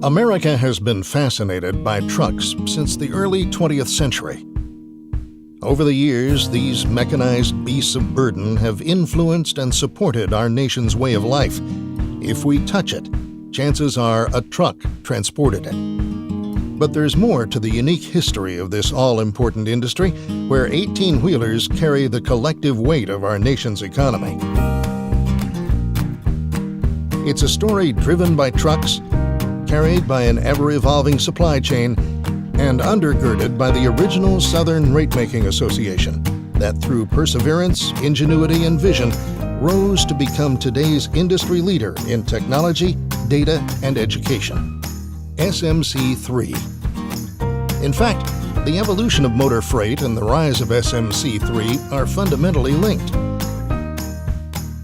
America has been fascinated by trucks since the early 20th century. Over the years, these mechanized beasts of burden have influenced and supported our nation's way of life. If we touch it, chances are a truck transported it. But there's more to the unique history of this all-important industry, where 18-wheelers carry the collective weight of our nation's economy. It's a story driven by trucks, carried by an ever-evolving supply chain, and undergirded by the original Southern Rate-Making Association that, through perseverance, ingenuity, and vision, rose to become today's industry leader in technology, data, and education. SMC3. In fact, the evolution of motor freight and the rise of SMC3 are fundamentally linked.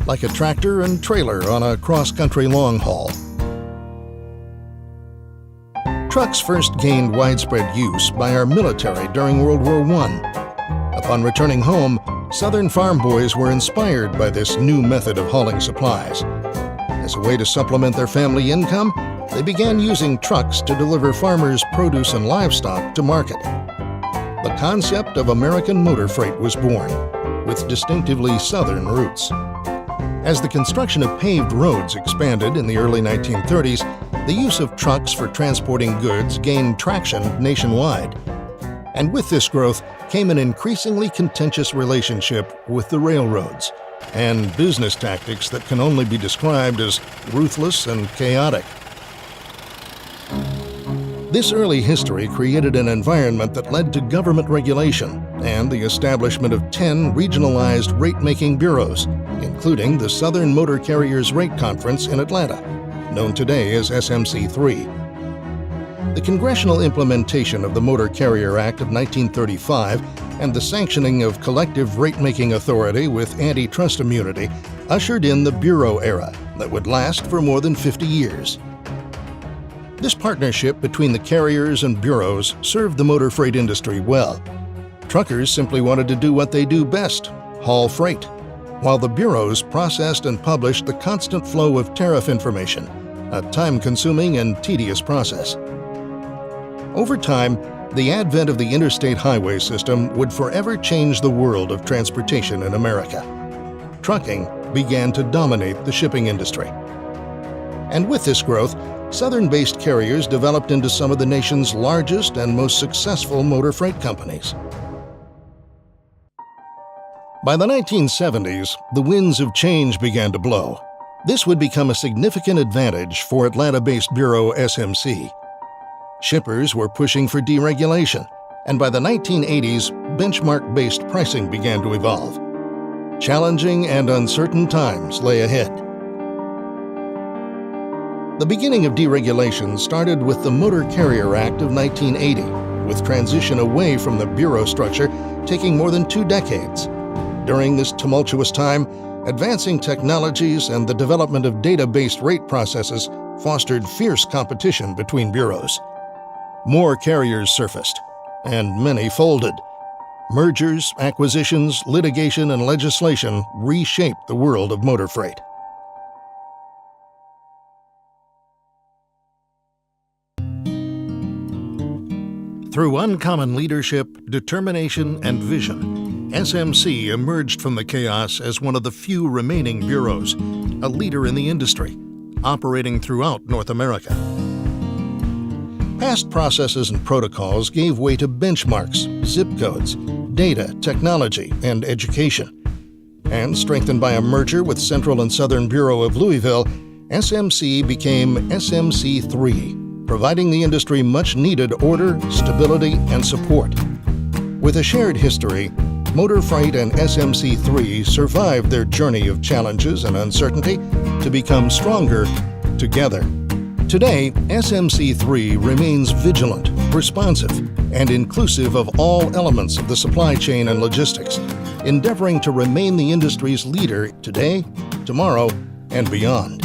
Like a tractor and trailer on a cross-country long haul. Trucks first gained widespread use by our military during World War I. Upon returning home, Southern farm boys were inspired by this new method of hauling supplies. As a way to supplement their family income, they began using trucks to deliver farmers' produce and livestock to market. The concept of American motor freight was born, with distinctively Southern roots. As the construction of paved roads expanded in the early 1930s, the use of trucks for transporting goods gained traction nationwide. And with this growth came an increasingly contentious relationship with the railroads and business tactics that can only be described as ruthless and chaotic. This early history created an environment that led to government regulation and the establishment of 10 regionalized rate-making bureaus, including the Southern Motor Carriers Rate Conference in Atlanta, known today as SMC3. The congressional implementation of the Motor Carrier Act of 1935 and the sanctioning of collective rate-making authority with antitrust immunity ushered in the bureau era that would last for more than 50 years. This partnership between the carriers and bureaus served the motor freight industry well. Truckers simply wanted to do what they do best, haul freight, while the bureaus processed and published the constant flow of tariff information, a time-consuming and tedious process. Over time, the advent of the interstate highway system would forever change the world of transportation in America. Trucking began to dominate the shipping industry. And with this growth, Southern-based carriers developed into some of the nation's largest and most successful motor freight companies. By the 1970s, the winds of change began to blow. This would become a significant advantage for Atlanta-based bureau SMC. Shippers were pushing for deregulation, and by the 1980s, benchmark-based pricing began to evolve. Challenging and uncertain times lay ahead. The beginning of deregulation started with the Motor Carrier Act of 1980, with transition away from the bureau structure taking more than 2 decades. During this tumultuous time, advancing technologies and the development of data-based rate processes fostered fierce competition between bureaus. More carriers surfaced, and many folded. Mergers, acquisitions, litigation, and legislation reshaped the world of motor freight. Through uncommon leadership, determination, and vision, SMC emerged from the chaos as one of the few remaining bureaus, a leader in the industry, operating throughout North America. Past processes and protocols gave way to benchmarks, zip codes, data, technology, and education. And strengthened by a merger with Central and Southern Bureau of Louisville, SMC became SMC3, providing the industry much-needed order, stability, and support. With a shared history, motor freight and SMC3 survived their journey of challenges and uncertainty to become stronger together. Today, SMC3 remains vigilant, responsive, and inclusive of all elements of the supply chain and logistics, endeavoring to remain the industry's leader today, tomorrow, and beyond.